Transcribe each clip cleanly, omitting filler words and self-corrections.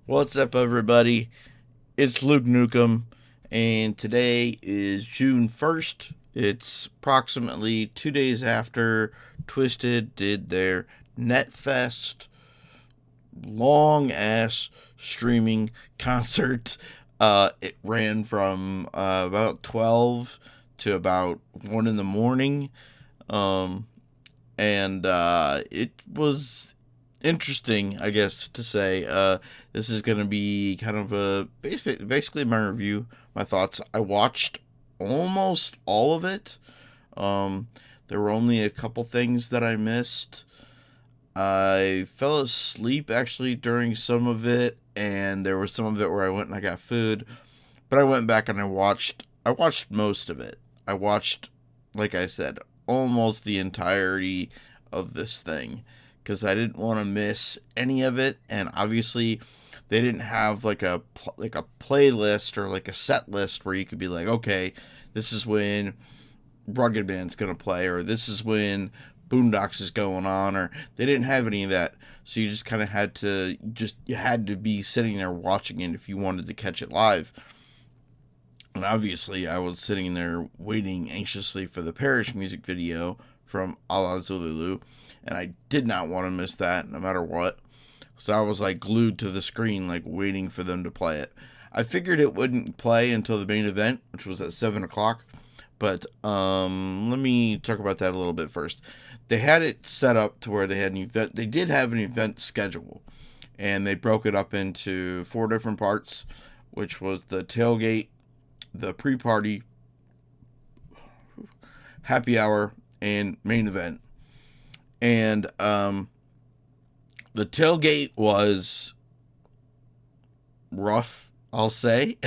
What's up, everybody? It's Luke Nukem, and today is June 1st. It's approximately 2 days after Twiztid did their NetFest long ass streaming concert. It ran from about 12 to about 1 in the morning. Um, and it was interesting, I guess, to say. This is going to be kind of basically my review, my thoughts. I watched almost all of it. Um, there were only a couple things that I missed. I fell asleep actually during some of it, and there was some of it where I went and I got food. But I went back and I watched most of it. I watched, like I said, almost the entirety of this thing because I didn't want to miss any of it. And obviously, they didn't have like a playlist or like a set list where you could be like, okay, this is when Rugged Band's gonna play, or this is when Boondocks is going on, or they didn't have any of that. So you just kind of you had to be sitting there watching it if you wanted to catch it live. And obviously, I was sitting there waiting anxiously for the Parish music video from Ala Zululu, and I did not want to miss that no matter what. So I was like glued to the screen, like waiting for them to play it. I figured it wouldn't play until the main event, which was at 7 o'clock. But let me talk about that a little bit first. They had it set up to where they had an event. They did have an event schedule, and they broke it up into 4 different parts, which was the tailgate, the pre-party, happy hour, and main event. And the tailgate was rough, I'll say.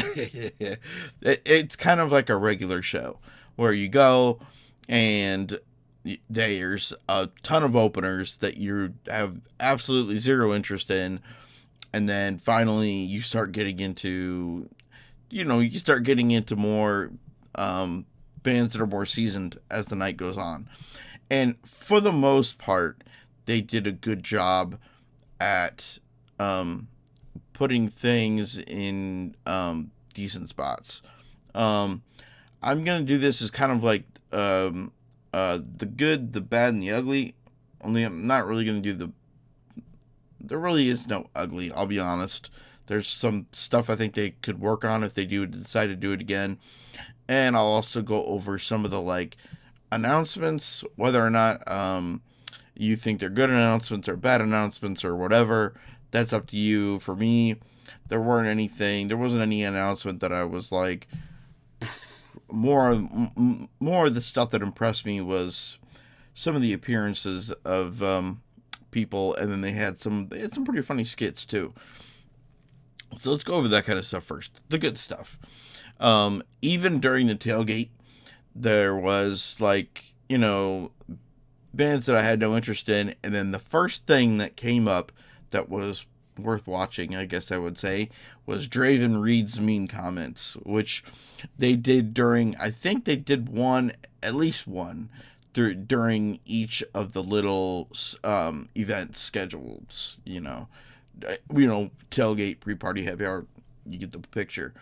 It's kind of like a regular show where you go and there's a ton of openers that you have absolutely zero interest in, and then finally you start getting into more bands that are more seasoned as the night goes on. And for the most part, they did a good job at putting things in decent spots. I'm gonna do this as kind of like the good, the bad, and the ugly. Only I'm not really gonna do the. There really is no ugly. I'll be honest. There's some stuff I think they could work on if they do decide to do it again, and I'll also go over some of the like announcements, whether or not you think they're good announcements or bad announcements or whatever. That's up to you. For me, there wasn't any announcement that I was like. More of the stuff that impressed me was some of the appearances of people, and then they had some pretty funny skits too. So let's go over that kind of stuff first. The good stuff. Even during the tailgate, there was bands that I had no interest in, and then the first thing that came up that was worth watching, I guess I would say, was Draven Reed's Mean Comments, which they did I think they did at least one, during each of the little event schedules, tailgate, pre-party, happy hour, you get the picture.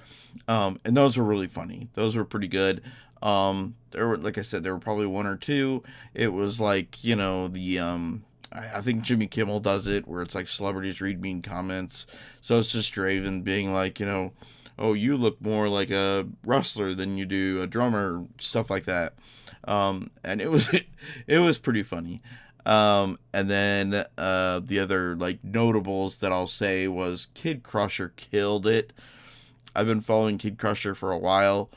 And those were really funny. Those were pretty good. There were, like I said, there were probably one or two. It was like, I think Jimmy Kimmel does it, where it's like celebrities read mean comments. So it's just Draven being like, oh, you look more like a wrestler than you do a drummer, stuff like that. And it was pretty funny. And then the other like notables that I'll say was Kid Crusher killed it. I've been following Kid Crusher for a while,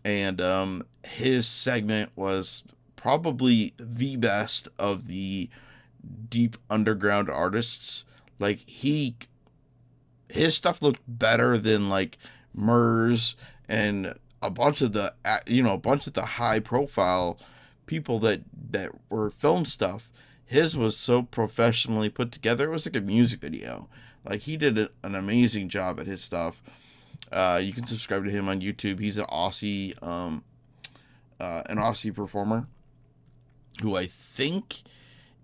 and his segment was probably the best of the deep underground artists. Like his stuff looked better than like Murs and a bunch of the high profile people that were film stuff. His was so professionally put together. It was like a music video. Like, he did an amazing job at his stuff. You can subscribe to him on YouTube. He's an Aussie performer who I think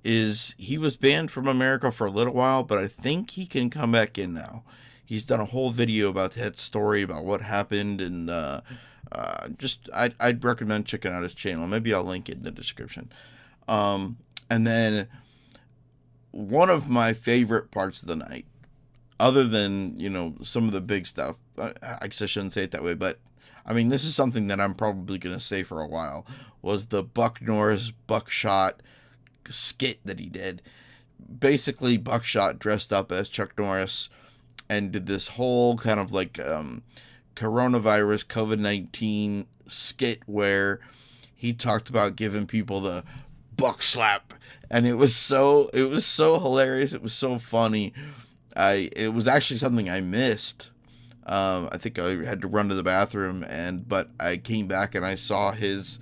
he was banned from America for a little while, but I think he can come back in now. He's done a whole video about that story, about what happened, and I'd recommend checking out his channel. Maybe I'll link it in the description. And then one of my favorite parts of the night, other than, some of the big stuff, I guess I shouldn't say it that way, but I mean, this is something that I'm probably going to say for a while, was the Buck Norris Buckshot skit that he did. Basically, Buckshot dressed up as Chuck Norris and did this whole kind of like coronavirus, COVID-19 skit where he talked about giving people the buck slap, and it was so hilarious. It was so funny. It was actually something I missed. I think I had to run to the bathroom, but I came back and I saw his.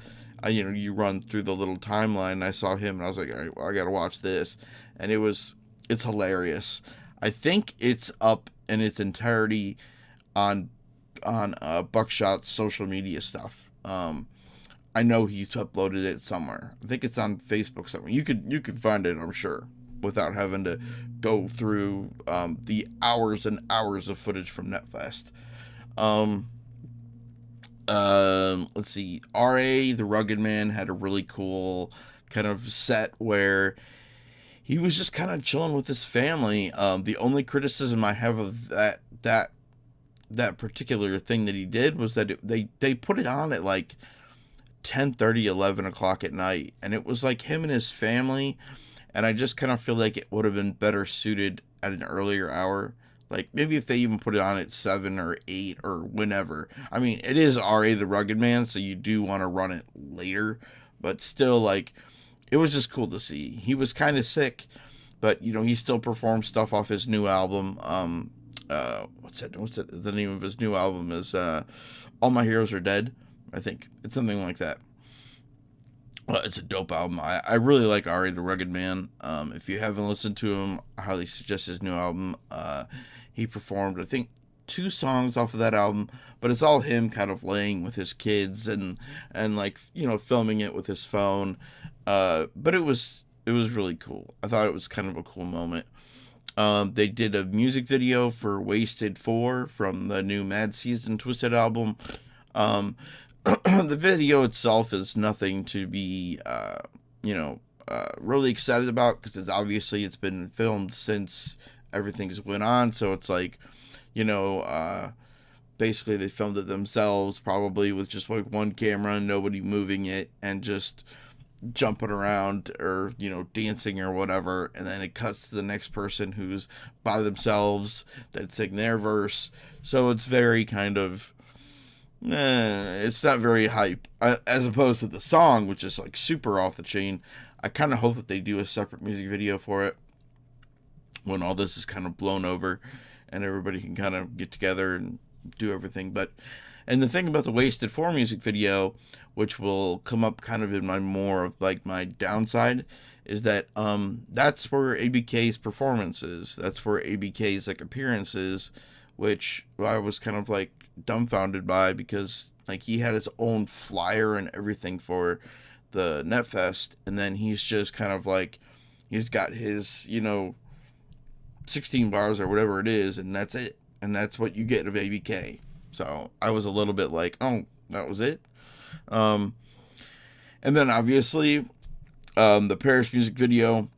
You run through the little timeline, and I saw him, and I was like, all right, well, I gotta watch this, and it's hilarious. I think it's up in its entirety on Buckshot's social media stuff. I know he's uploaded it somewhere. I think it's on Facebook somewhere. You could find it, I'm sure, without having to go through the hours and hours of footage from NetFest. Let's see. R.A. the Rugged Man had a really cool kind of set where he was just kind of chilling with his family. The only criticism I have of that particular thing that he did was that they put it on at like 10:30, 11 o'clock at night, and it was like him and his family, and I just kind of feel like it would have been better suited at an earlier hour. Like, maybe if they even put it on at 7 or 8 or whenever. I mean, it is R.A. the Rugged Man, so you do want to run it later, but still, like, it was just cool to see. He was kind of sick, but, he still performed stuff off his new album. What's that? The name of his new album is All My Heroes Are Dead, I think. It's something like that. Well, it's a dope album. I really like R.A. the Rugged Man. If you haven't listened to him, I highly suggest his new album. He performed, I think, 2 songs off of that album, but it's all him kind of laying with his kids and like, filming it with his phone. But it was really cool. I thought it was kind of a cool moment. They did a music video for Wasted 4 from the new Mad Season Twiztid album. The video itself is nothing to be, really excited about, because it's been filmed since everything's went on. So it's like, basically they filmed it themselves, probably with just like one camera and nobody moving it, and just jumping around or, dancing or whatever. And then it cuts to the next person who's by themselves that sing their verse. So it's very kind of, it's not very hype, as opposed to the song, which is like super off the chain. I kind of hope that they do a separate music video for it when all this is kind of blown over and everybody can kind of get together and do everything. And the thing about the Wasted 4 music video, which will come up kind of in my downside, is that that's where ABK's performance is. That's where ABK's like appearance is, which I was kind of like dumbfounded by, because like he had his own flyer and everything for the NetFest, and then he's just kind of like, he's got his 16 bars or whatever it is, and that's it, and that's what you get of ABK. So I was a little bit like, oh, that was it. And then obviously the Paris music video,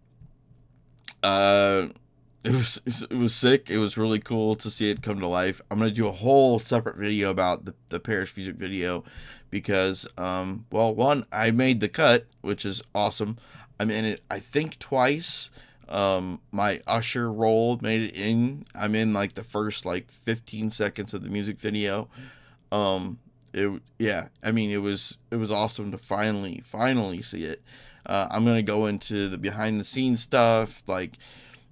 it was sick. It was really cool to see it come to life. I'm going to do a whole separate video about the Paris music video, because, one, I made the cut, which is awesome. I'm in it, I think, twice. My usher role made it in. I'm in like the first like 15 seconds of the music video. It was awesome to finally see it. I'm going to go into the behind the scenes stuff, like,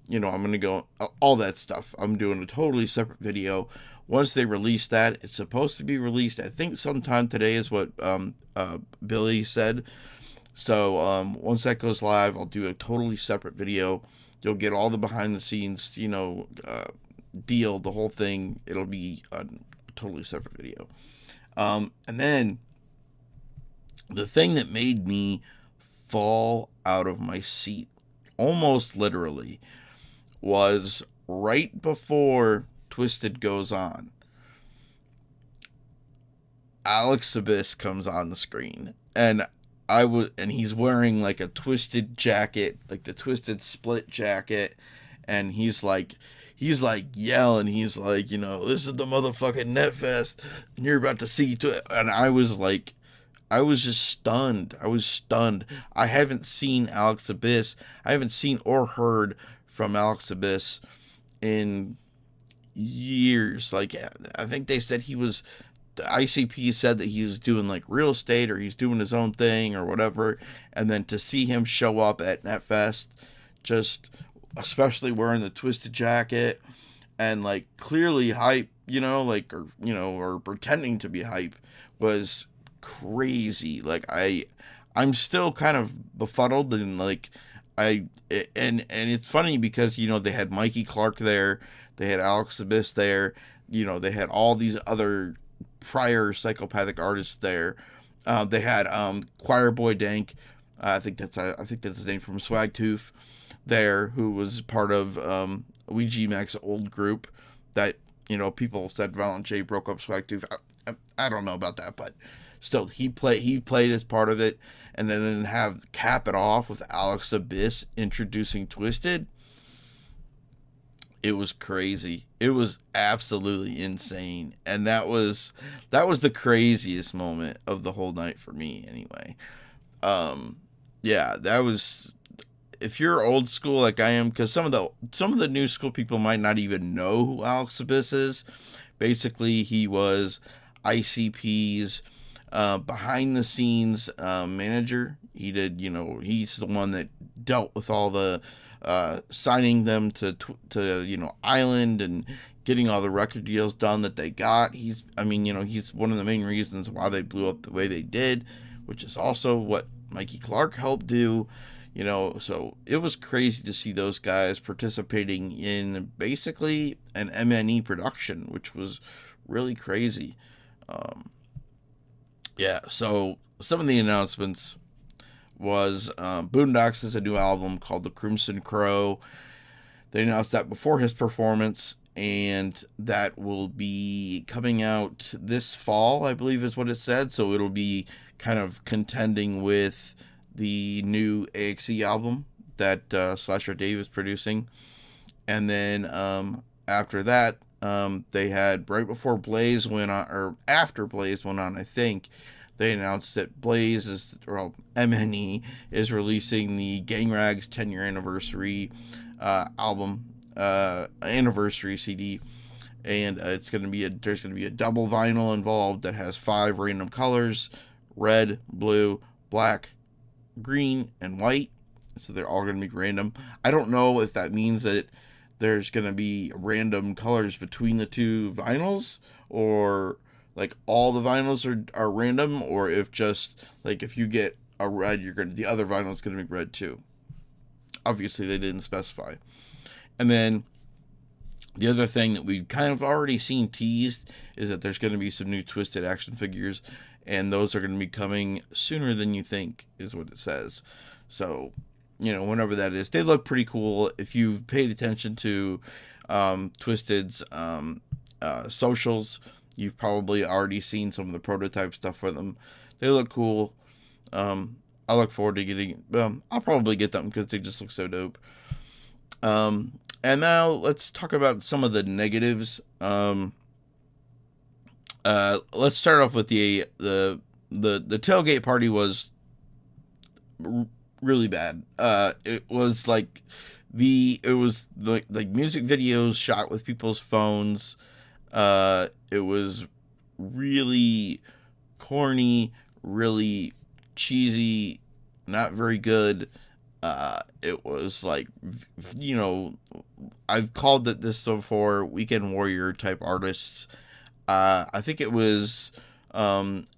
I'm going to go all that stuff. I'm doing a totally separate video. Once they release that, it's supposed to be released, I think sometime today is what Billy said. So once that goes live, I'll do a totally separate video. You'll get all the behind the scenes, deal, the whole thing. It'll be a totally separate video. And then the thing that made me fall out of my seat, almost literally, was right before Twiztid goes on, Alex Abyss comes on the screen, and he's wearing like a Twiztid jacket, like the Twiztid split jacket, and he's like yelling, he's like, this is the motherfucking NetFest, and you're about to see and I was just stunned. I was stunned. I haven't seen Alex Abyss. I haven't seen or heard from Alex Abyss in years. Like, I think they said the ICP said that he was doing like real estate, or he's doing his own thing or whatever. And then to see him show up at NetFest, just especially wearing the Twiztid jacket and like clearly hype, or pretending to be hype, was crazy. Like, I'm still kind of befuddled, and like and it's funny because they had Mikey Clark there, they had Alex Abyss there, they had all these other prior psychopathic artists there. They had Choir Boy Dank, I think that's his name, from Swagtooth there, who was part of Ouija Mac's old group that people said Violent J broke up Swagtooth. I don't know about that, but still, he played as part of it, and then cap it off with Alex Abyss introducing Twiztid. It was crazy. It was absolutely insane, and that was the craziest moment of the whole night for me, anyway. Yeah, that was. If you're old school like I am, because some of the new school people might not even know who Alex Abyss is. Basically, he was ICP's behind the scenes manager. He did, he's the one that dealt with all the signing them to Island and getting all the record deals done that they got. He's one of the main reasons why they blew up the way they did, which is also what Mikey Clark helped do. So it was crazy to see those guys participating in basically an MNE production, which was really crazy. Yeah, so some of the announcements was Boondocks has a new album called The Crimson Crow. They announced that before his performance, and that will be coming out this fall, I believe is what it said. So it'll be kind of contending with the new AXE album that Slasher Dave is producing. And then after that, they had, right before Blaze went on, or after Blaze went on, I think, they announced that MNE is releasing the Gang Rags 10-year anniversary album, anniversary CD, and there's going to be a double vinyl involved that has 5 random colors: red, blue, black, green, and white. So they're all going to be random. I don't know if that means that there's going to be random colors between the two vinyls, or like all the vinyls are random, or if just like if you get a red, the other vinyl is going to be red too. Obviously they didn't specify. And then the other thing that we've kind of already seen teased is that there's going to be some new Twiztid action figures, and those are going to be coming sooner than you think, is what it says. So, whenever that is, they look pretty cool. If you've paid attention to Twiztid's socials, you've probably already seen some of the prototype stuff for them. They look cool. I look forward to getting. I'll probably get them because they just look so dope. And now let's talk about some of the negatives. Let's start off with the tailgate party was really bad. It was like music videos shot with people's phones. It was really corny, really cheesy, not very good. It was like, I've called it this before, weekend warrior type artists. I think it was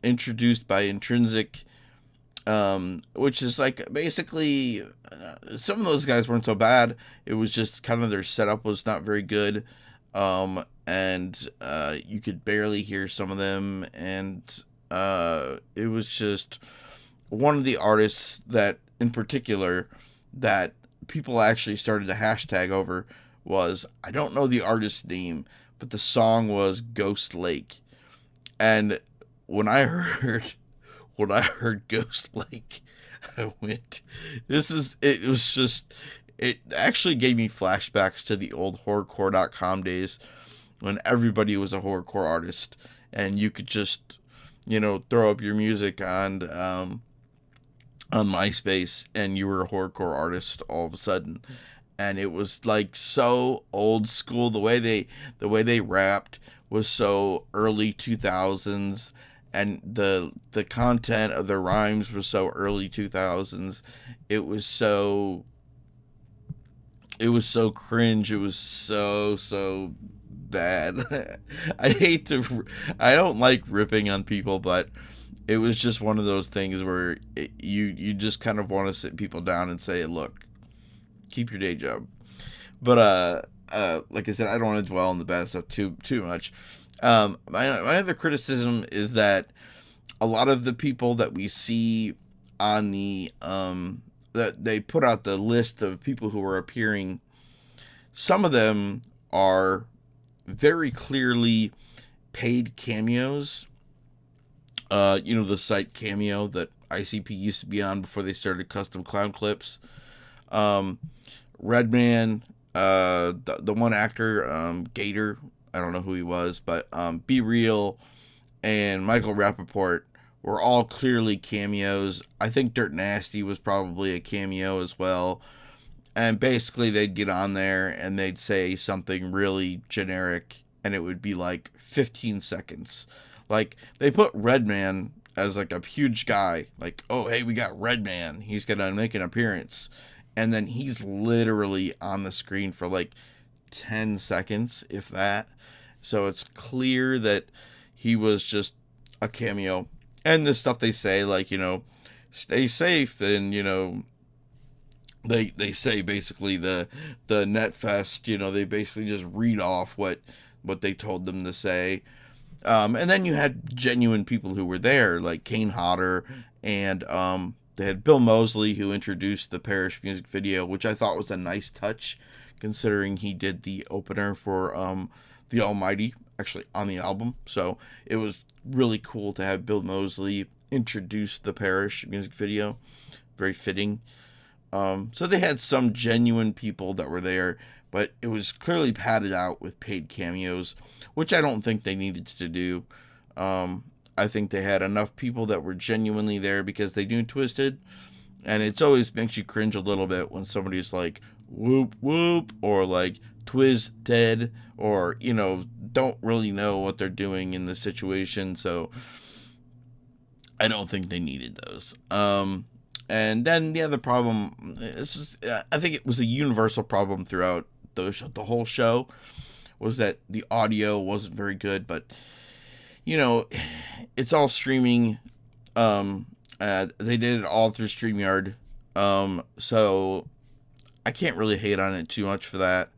introduced by Intrinsic, which is like basically some of those guys weren't so bad. It was just kind of their setup was not very good, and you could barely hear some of them, and it was just one of the artists that in particular that people actually started to hashtag over was, I don't know the artist's name, but the song was Ghost Lake. And when I heard Ghost Lake, I went, it was just, it actually gave me flashbacks to the old horrorcore.com days when everybody was a horrorcore artist and you could just, throw up your music on MySpace and you were a horrorcore artist all of a sudden. And it was like so old school. The way they rapped was so early 2000s, and the content of the rhymes was so early 2000s. It was so cringe. It was so bad. I don't like ripping on people, but it was just one of those things where you just kind of want to sit people down and say, look, keep your day job. But like I said, I don't want to dwell on the bad stuff too much. My other criticism is that a lot of the people that we see on the that they put out the list of people who are appearing, some of them are very clearly paid cameos. The site Cameo that ICP used to be on before they started Custom Clown Clips. Redman, the one actor, Gator, I don't know who he was, but Be Real and Michael Rappaport were all clearly cameos. I think Dirt Nasty was probably a cameo as well. And basically they'd get on there and they'd say something really generic and it would be like 15 seconds. Like, they put Redman as like a huge guy. Like, oh, hey, we got Redman. He's going to make an appearance. And then he's literally on the screen for like 10 seconds, if that. So it's clear that he was just a cameo. And the stuff they say, like, stay safe. And, they say basically the NetFest, they basically just read off what they told them to say. And then you had genuine people who were there, like Kane Hodder, and they had Bill Moseley, who introduced the Parish music video, which I thought was a nice touch, considering he did the opener for The Almighty, actually, on the album. So it was really cool to have Bill Moseley introduce the Parish music video. Very fitting. So they had some genuine people that were there, but it was clearly padded out with paid cameos, which I don't think they needed to do. I think they had enough people that were genuinely there because they knew Twiztid, and it's always makes you cringe a little bit when somebody's like, whoop, whoop, or like, Twiztid, or, don't really know what they're doing in the situation, so I don't think they needed those. And then the other problem, I think it was a universal problem throughout the whole show, was that the audio wasn't very good. But it's all streaming. They did it all through StreamYard, so I can't really hate on it too much for that.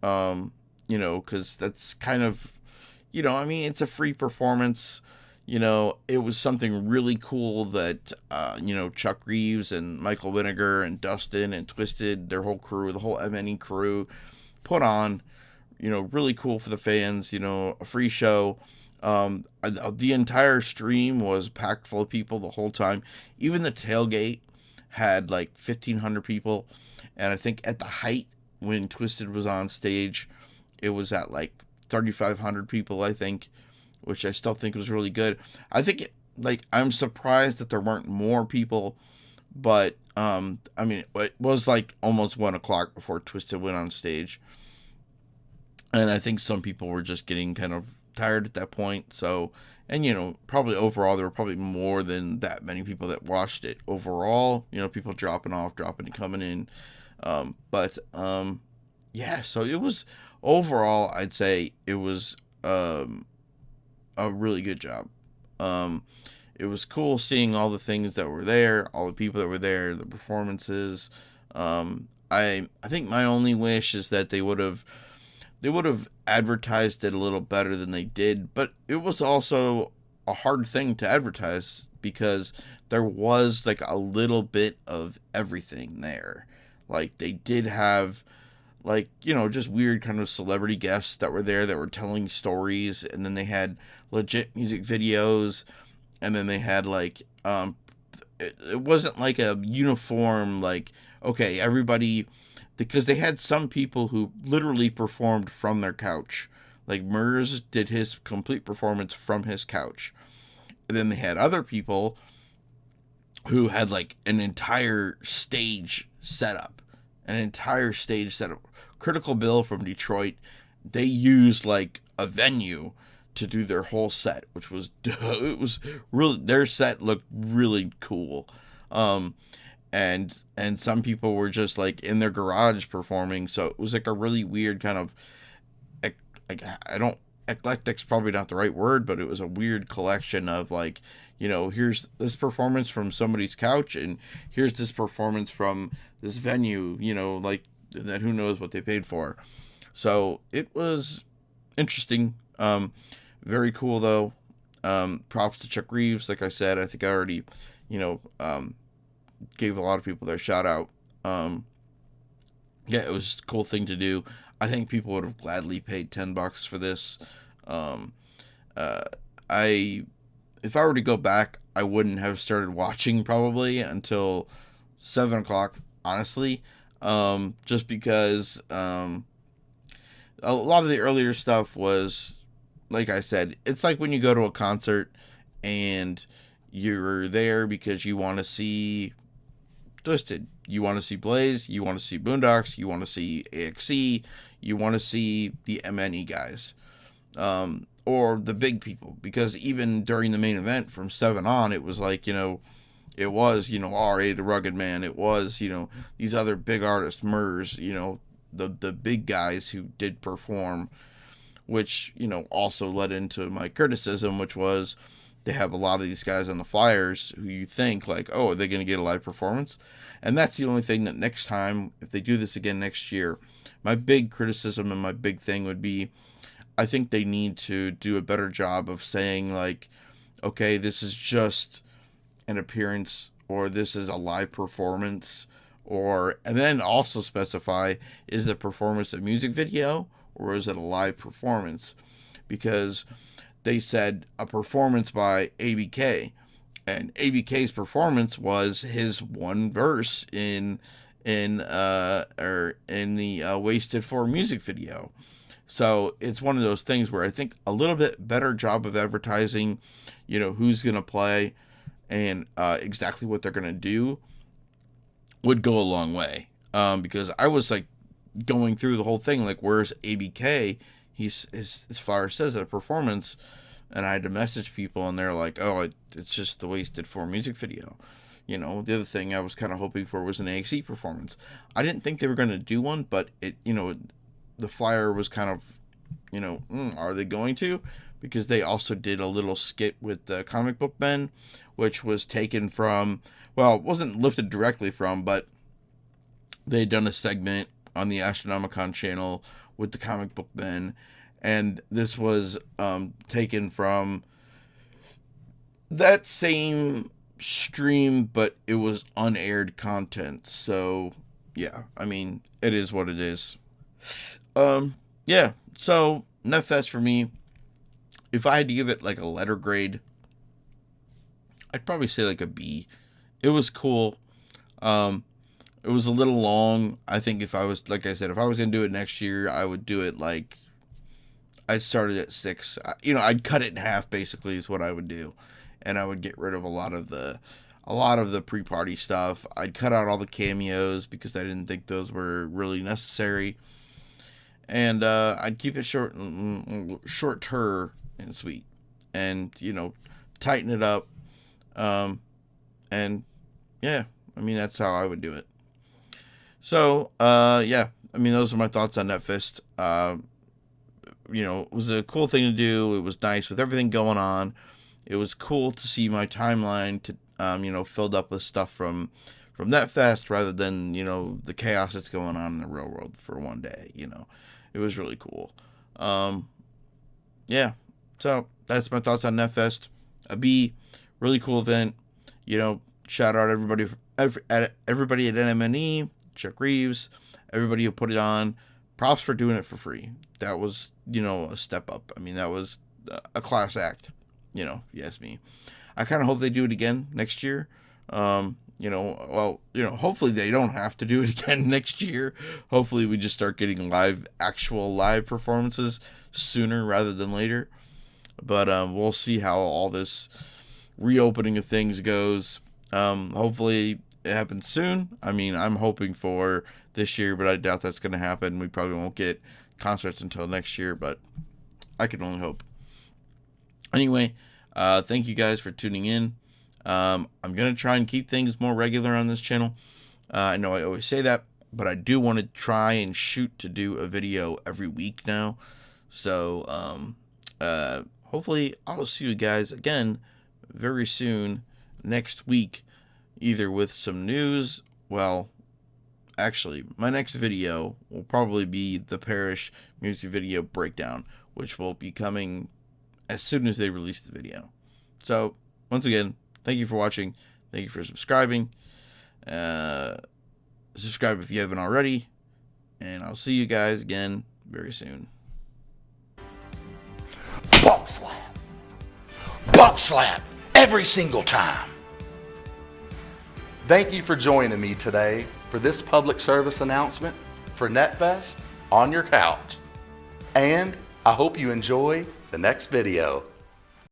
Because that's kind of, it's a free performance. It was something really cool that, Chuck Reeves and Michael Winnegar and Dustin and Twiztid, their whole crew, the whole MNE crew, put on, really cool for the fans, a free show. The entire stream was packed full of people the whole time. Even the tailgate had like 1,500 people. And I think at the height when Twiztid was on stage, it was at like 3,500 people, I think, which I still think was really good. I think I'm surprised that there weren't more people, but it was like almost 1:00 before Twiztid went on stage, and I think some people were just getting kind of tired at that point. So, and probably overall there were probably more than that many people that watched it overall. People dropping off, dropping and coming in, yeah. So it was overall, I'd say it was a really good job. It was cool seeing all the things that were there, all the people that were there, the performances. I think my only wish is that they would have advertised it a little better than they did, but it was also a hard thing to advertise because there was like a little bit of everything there. Like, they did have like, just weird kind of celebrity guests that were there that were telling stories, and then they had legit music videos, and then they had like it wasn't like a uniform, like, okay, everybody, because they had some people who literally performed from their couch. Like Murs did his complete performance from his couch. And then they had other people who had like an entire stage setup. An entire stage setup. Critical Bill from Detroit, they used like a venue to do their whole set, which was, it was really, their set looked really cool. And some people were just like in their garage performing, so it was like a really weird kind of, like, I don't, eclectic's probably not the right word, but it was a weird collection of like, here's this performance from somebody's couch, and here's this performance from this venue, like, that who knows what they paid for. So it was interesting. Very cool though. Props to Chuck Reeves. Like I said, I think I already, gave a lot of people their shout out. Yeah, it was a cool thing to do. I think people would have gladly paid $10 for this. If I were to go back, I wouldn't have started watching probably until 7 o'clock, honestly. Just because a lot of the earlier stuff was, like I said, it's like when you go to a concert and you're there because you want to see Twiztid, you want to see Blaze, you want to see Boondocks, you want to see AXE, you want to see the MNE guys, or the big people, because even during the main event from 7 on, it was like, it was, RA the Rugged Man, it was, these other big artists, Murs, the big guys who did perform, which, also led into my criticism, which was they have a lot of these guys on the flyers who you think like, oh, are they going to get a live performance? And that's the only thing that next time, if they do this again next year, my big criticism and my big thing would be, I think they need to do a better job of saying like, okay, this is just an appearance, or this is a live performance, and then also specify, is the performance a music video or is it a live performance? Because they said a performance by ABK, and ABK's performance was his one verse in the Wasted 4 music video. So it's one of those things where I think a little bit better job of advertising, who's going to play and exactly what they're going to do would go a long way. Because I was like going through the whole thing, like, where's ABK? His flyer says a performance, and I had to message people, and they're like, oh, it's just the Wasted 4 music video. The other thing I was kind of hoping for was an AXE performance. I didn't think they were going to do one, but the flyer was kind of, are they going to? Because they also did a little skit with the Comic Book Ben, which was taken from, well, it wasn't lifted directly from, but they had done a segment on the Astronomicon channel with the Comic Book Ben, and this was taken from that same stream, but it was unaired content. So yeah, I mean, it is what it is. Yeah, so NetFest for me, if I had to give it like a letter grade, I'd probably say like a B. It was cool. It was a little long. I think if I was, like I said, if I was going to do it next year, I would do it like, I started at 6. I'd cut it in half basically is what I would do. And I would get rid of a lot of the pre-party stuff. I'd cut out all the cameos because I didn't think those were really necessary. And I'd keep it shorter and sweet. And, tighten it up. And yeah, I mean, that's how I would do it. So, yeah, I mean, those are my thoughts on NetFest. It was a cool thing to do. It was nice with everything going on. It was cool to see my timeline to, filled up with stuff from NetFest rather than, the chaos that's going on in the real world for one day, It was really cool. Yeah, so that's my thoughts on NetFest. A B, really cool event. Shout out everybody at NMNE, Chuck Reeves, everybody who put it on. props for doing it for free. That was, a step up. I mean, that was a class act, if you ask me. I kind of hope they do it again next year. Hopefully they don't have to do it again next year. Hopefully we just start getting actual live performances sooner rather than later. But we'll see how all this reopening of things goes. Hopefully it happens soon. I mean, I'm hoping for this year, but I doubt that's going to happen. We probably won't get concerts until next year, but I can only hope. Anyway, thank you guys for tuning in. I'm going to try and keep things more regular on this channel. I know I always say that, but I do want to try and shoot to do a video every week now. So, hopefully I'll see you guys again very soon next week, either with some news. Well, actually, my next video will probably be the Parish music video breakdown, which will be coming as soon as they release the video. So, once again, thank you for watching. Thank you for subscribing. Subscribe if you haven't already. And I'll see you guys again very soon. Buck slap. Buck slap every single time. Thank you for joining me today for this public service announcement for NetFest on your couch. And I hope you enjoy the next video.